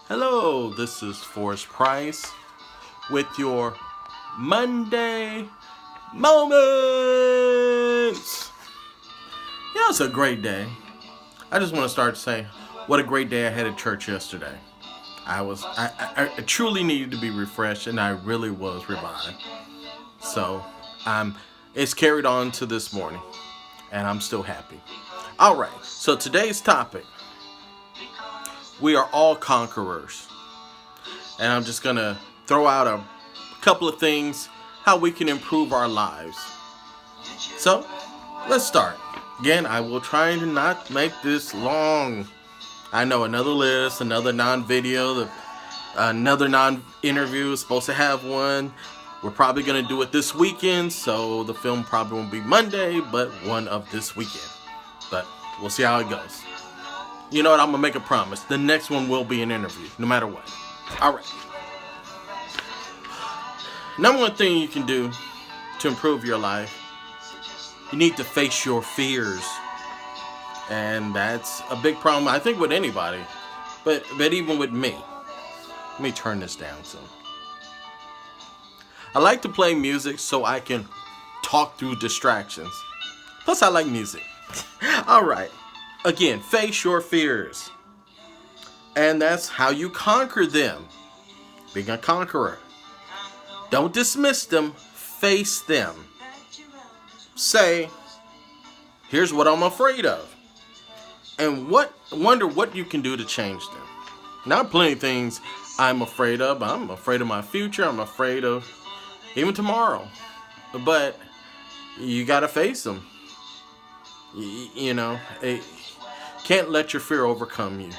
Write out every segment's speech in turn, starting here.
Hello, this is Forrest Price with your Monday Moments. Yeah, it's a great day. I just want to start saying what a great day I had at church yesterday. I truly needed to be refreshed, and I really was revived. So, it's carried on to this morning, and I'm still happy. All right, so today's topic: we are all conquerors. And I'm just going to throw out a couple of things how we can improve our lives. So, let's start. Again, I will try to not make this long. I know another list, another non-video, another non-interview is supposed to have one. We're probably going to do it this weekend, so the film probably won't be Monday, but one of this weekend. But we'll see how it goes. You know what? I'm going to make a promise. The next one will be an interview, no matter what. All right. Number one thing you can do to improve your life, you need to face your fears. And that's a big problem, I think, with anybody. But even with me. Let me turn this down some. I like to play music so I can talk through distractions. Plus, I like music. All right. Again, face your fears. And that's how you conquer them. Being a conqueror. Don't dismiss them. Face them. Say, here's what I'm afraid of. And wonder what you can do to change them. Now, plenty of things I'm afraid of. I'm afraid of my future. I'm afraid of even tomorrow. But you got to face them. Can't let your fear overcome you.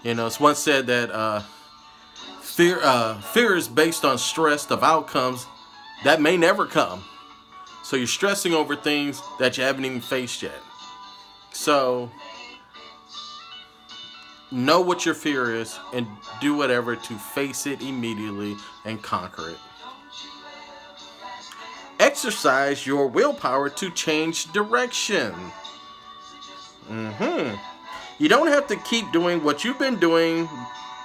It's once said that fear is based on stress of outcomes that may never come. So you're stressing over things that you haven't even faced yet. So know what your fear is and do whatever to face it immediately and conquer it. Exercise your willpower to change direction. You don't have to keep doing what you've been doing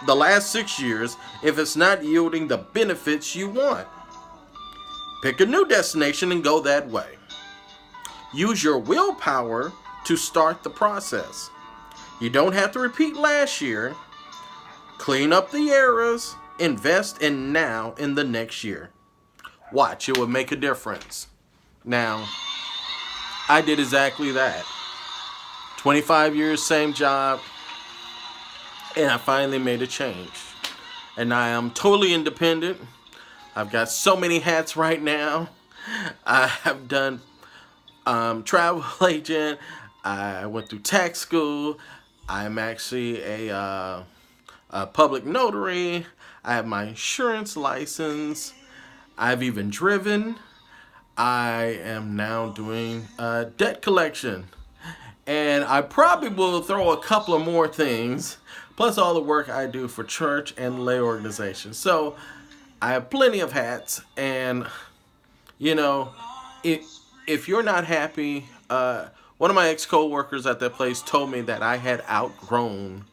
the last 6 years if it's not yielding the benefits you want. Pick a new destination and go that way. Use your willpower to start the process. You don't have to repeat last year. Clean up the errors. Invest in now in the next year. Watch, it will make a difference. Now, I did exactly that. 25 years, same job. And I finally made a change. And I am totally independent. I've got so many hats right now. I have done travel agent. I went through tax school. I'm actually a public notary. I have my insurance license. I've even driven. I am now doing debt collection. And I probably will throw a couple of more things, plus all the work I do for church and lay organizations. So I have plenty of hats, and if you're not happy, one of my ex-co-workers at that place told me that I had outgrown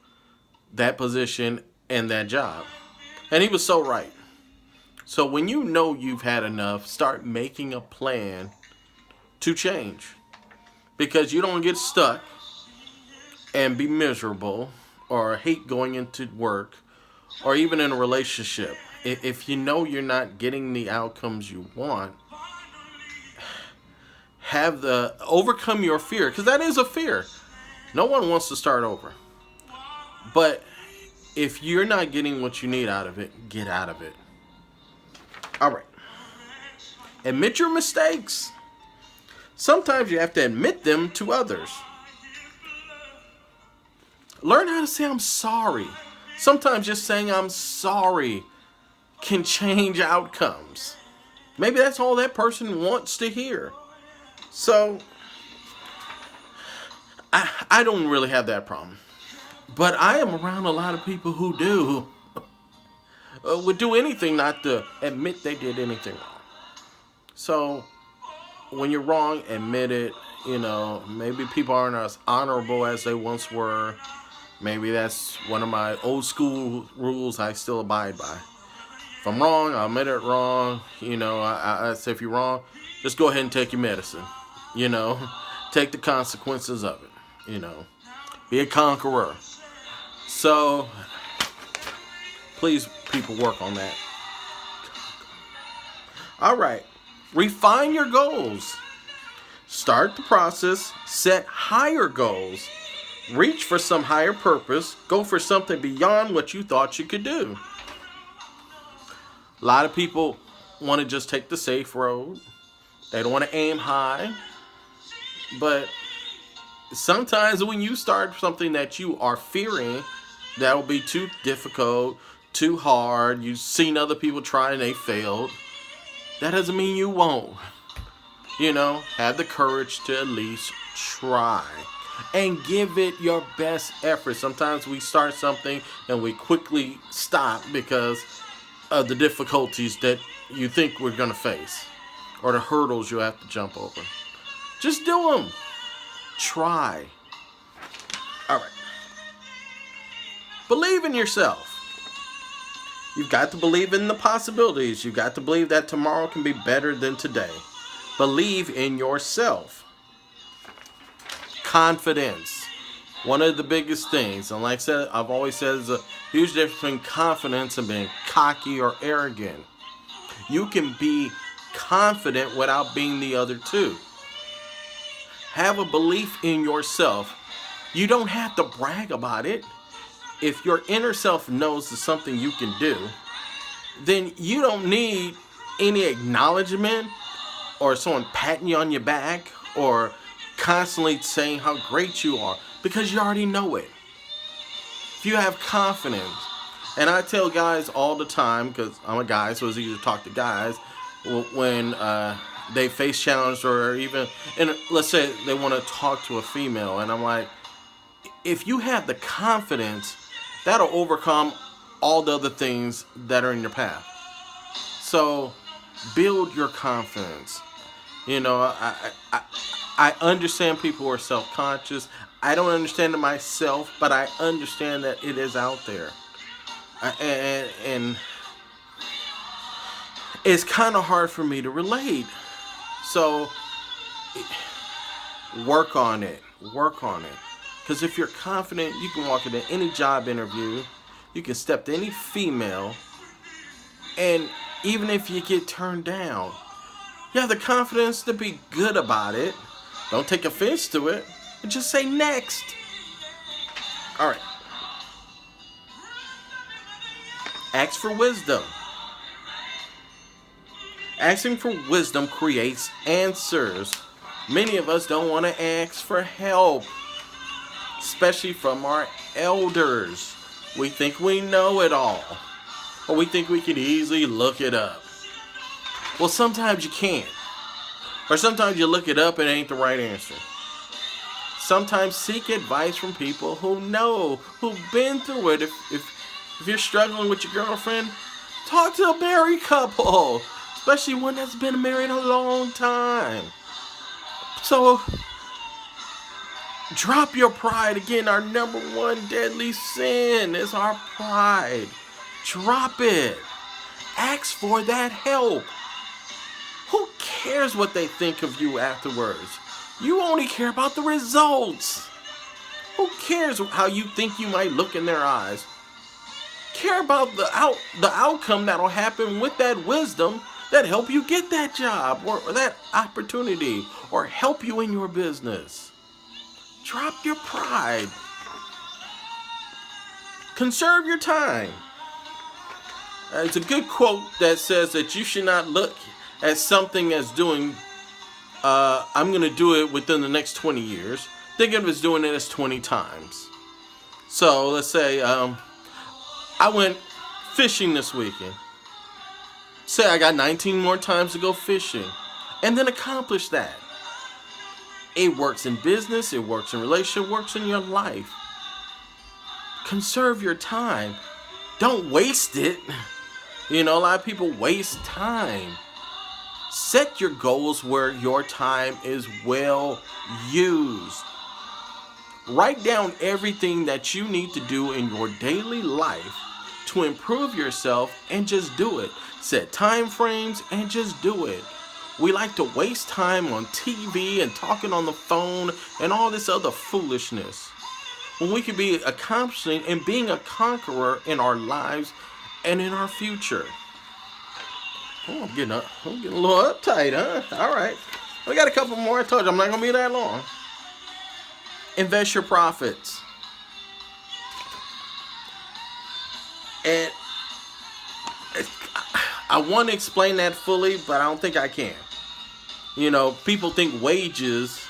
that position and that job. And he was so right. So when you know you've had enough, start making a plan to change. Because you don't get stuck and be miserable or hate going into work or even in a relationship. If you know you're not getting the outcomes you want, overcome your fear, because that is a fear. No one wants to start over. But if you're not getting what you need out of it, get out of it. All right. Admit your mistakes. Sometimes you have to admit them to others. Learn how to say I'm sorry. Sometimes just saying I'm sorry can change outcomes. Maybe that's all that person wants to hear. So, I don't really have that problem. But I am around a lot of people who do. Would do anything not to admit they did anything wrong. So, when you're wrong, admit it. Maybe people aren't as honorable as they once were. Maybe that's one of my old school rules I still abide by. If I'm wrong, I'll admit it wrong. I say if you're wrong, just go ahead and take your medicine. You know, take the consequences of it. Be a conqueror. So, please, people, work on that. All right. Refine your goals. Start the process. Set higher goals. Reach for some higher purpose. Go for something beyond what you thought you could do. A lot of people want to just take the safe road. They don't want to aim high. But sometimes when you start something that you are fearing, that will be too difficult, too hard. You've seen other people try and they failed. That doesn't mean you won't. Have the courage to at least try. And give it your best effort. Sometimes we start something and we quickly stop because of the difficulties that you think we're going to face. Or the hurdles you have to jump over. Just do them. Try. All right. Believe in yourself. You've got to believe in the possibilities. You've got to believe that tomorrow can be better than today. Believe in yourself. Confidence. One of the biggest things. And like I said, I've always said there's a huge difference between confidence and being cocky or arrogant. You can be confident without being the other two. Have a belief in yourself. You don't have to brag about it. If your inner self knows it's something you can do, then you don't need any acknowledgement or someone patting you on your back or constantly saying how great you are, because you already know it. If you have confidence, and I tell guys all the time, because I'm a guy, so it's easy to talk to guys, when they face challenges, or even, and let's say they want to talk to a female, and I'm like, if you have the confidence, that'll overcome all the other things that are in your path. So build your confidence. I understand people who are self-conscious. I don't understand it myself, but I understand that it is out there. And it's kind of hard for me to relate. So work on it. Work on it. Because if you're confident, you can walk into any job interview. You can step to any female. And even if you get turned down, you have the confidence to be good about it. Don't take offense to it. And just say next. All right. Ask for wisdom. Asking for wisdom creates answers. Many of us don't want to ask for help, especially from our elders. We think we know it all, or we think we can easily look it up. Well, sometimes you can't. Or sometimes you look it up and it ain't the right answer. Sometimes seek advice from people who know, who've been through it. If you're struggling with your girlfriend, talk to a married couple, especially one that's been married a long time. So, drop your pride. Again, our number one deadly sin is our pride. Drop it. Ask for that help. Who cares what they think of you afterwards? You only care about the results. Who cares how you think you might look in their eyes? Care about the outcome that'll happen with that wisdom that help you get that job or that opportunity or help you in your business. Drop your pride. Conserve your time. It's a good quote that says that you should not look at something as doing, I'm going to do it within the next 20 years. Think of it as doing it as 20 times. So let's say I went fishing this weekend. Say I got 19 more times to go fishing. And then accomplish that. It works in business, it works in relationship, it works in your life. Conserve your time. Don't waste it. A lot of people waste time. Set your goals where your time is well used. Write down everything that you need to do in your daily life to improve yourself and just do it. Set time frames and just do it. We like to waste time on TV and talking on the phone and all this other foolishness, when we could be accomplishing and being a conqueror in our lives and in our future. Oh, I'm getting a little uptight, huh? All right. We got a couple more. I told you I'm not going to be that long. Invest your profits. And I want to explain that fully, but I don't think I can. You know, people think wages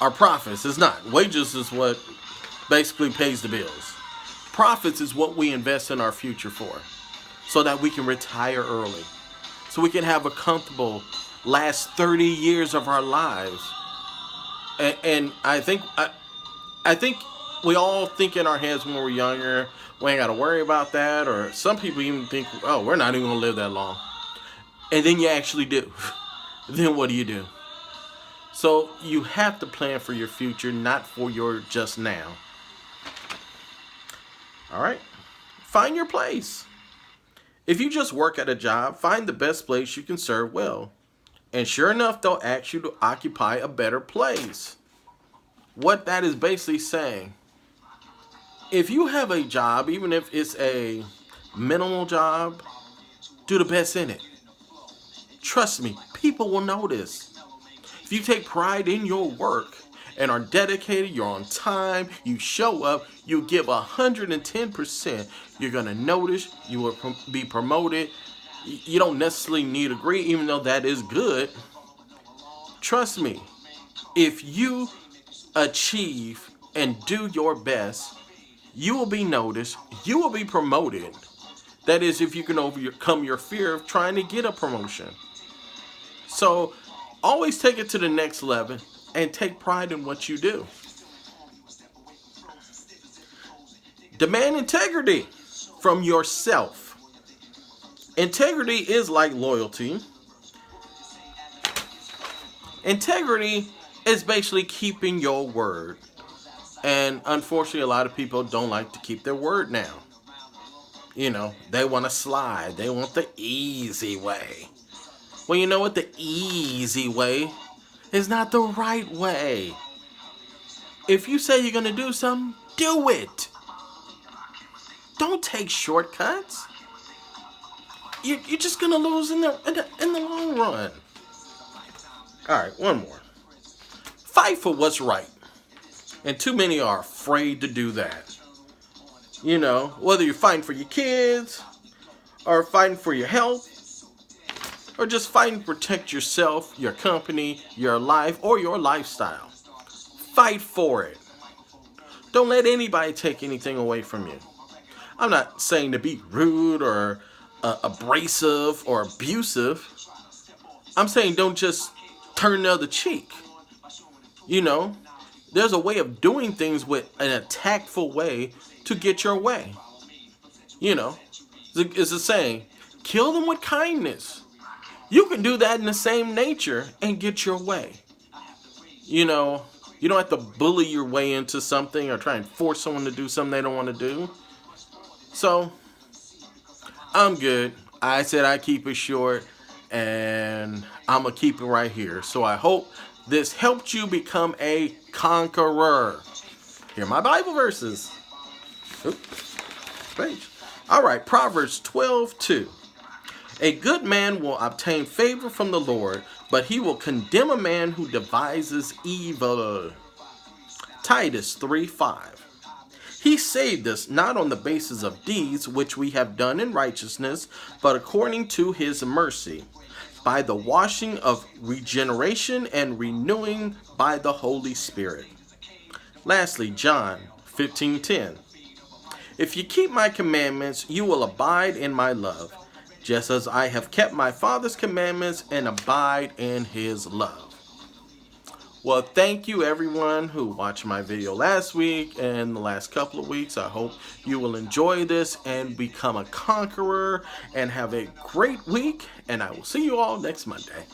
are profits. It's not. Wages is what basically pays the bills. Profits is what we invest in our future for, so that we can retire early, so we can have a comfortable last 30 years of our lives. And I think we all think in our heads when we're younger, we ain't got to worry about that. Or some people even think, oh, we're not even going to live that long. And then you actually do. Then what do? So you have to plan for your future, not for your just now. All right. Find your place. If you just work at a job, find the best place you can serve well. And sure enough, they'll ask you to occupy a better place. What that is basically saying, if you have a job, even if it's a minimal job, do the best in it. Trust me, people will notice. If you take pride in your work and are dedicated, you're on time, you show up, you give 110%, you're going to notice, you will be promoted. You don't necessarily need to agree, even though that is good. Trust me, if you achieve and do your best, you will be noticed, you will be promoted. That is, if you can overcome your fear of trying to get a promotion. So always take it to the next level and take pride in what you do. Demand integrity from yourself. Integrity is like loyalty. Integrity is basically keeping your word. And unfortunately, a lot of people don't like to keep their word now. You know, they want to slide. They want the easy way. Well, you know what? The easy way is not the right way. If you say you're going to do something, do it. Don't take shortcuts. You're just going to lose in the long run. All right, one more. Fight for what's right. And too many are afraid to do that. You know, whether you're fighting for your kids, or fighting for your health, or just fighting to protect yourself, your company, your life, or your lifestyle. Fight for it. Don't let anybody take anything away from you. I'm not saying to be rude or abrasive or abusive. I'm saying don't just turn the other cheek. You know, there's a way of doing things with an tactful way to get your way. You know, it's a saying, kill them with kindness. You can do that in the same nature and get your way. You know, you don't have to bully your way into something or try and force someone to do something they don't want to do. So, I'm good. I said I keep it short, and I'm going to keep it right here. So I hope this helped you become a conqueror. Here are my Bible verses. Oops, page. All right, Proverbs 12:2. A good man will obtain favor from the Lord, but he will condemn a man who devises evil. Titus 3:5. He saved us not on the basis of deeds which we have done in righteousness, but according to his mercy, by the washing of regeneration and renewing by the Holy Spirit. Lastly, John 15:10. If you keep my commandments, you will abide in my love, just as I have kept my Father's commandments and abide in his love. Well, thank you everyone who watched my video last week and the last couple of weeks. I hope you will enjoy this and become a conqueror and have a great week. And I will see you all next Monday.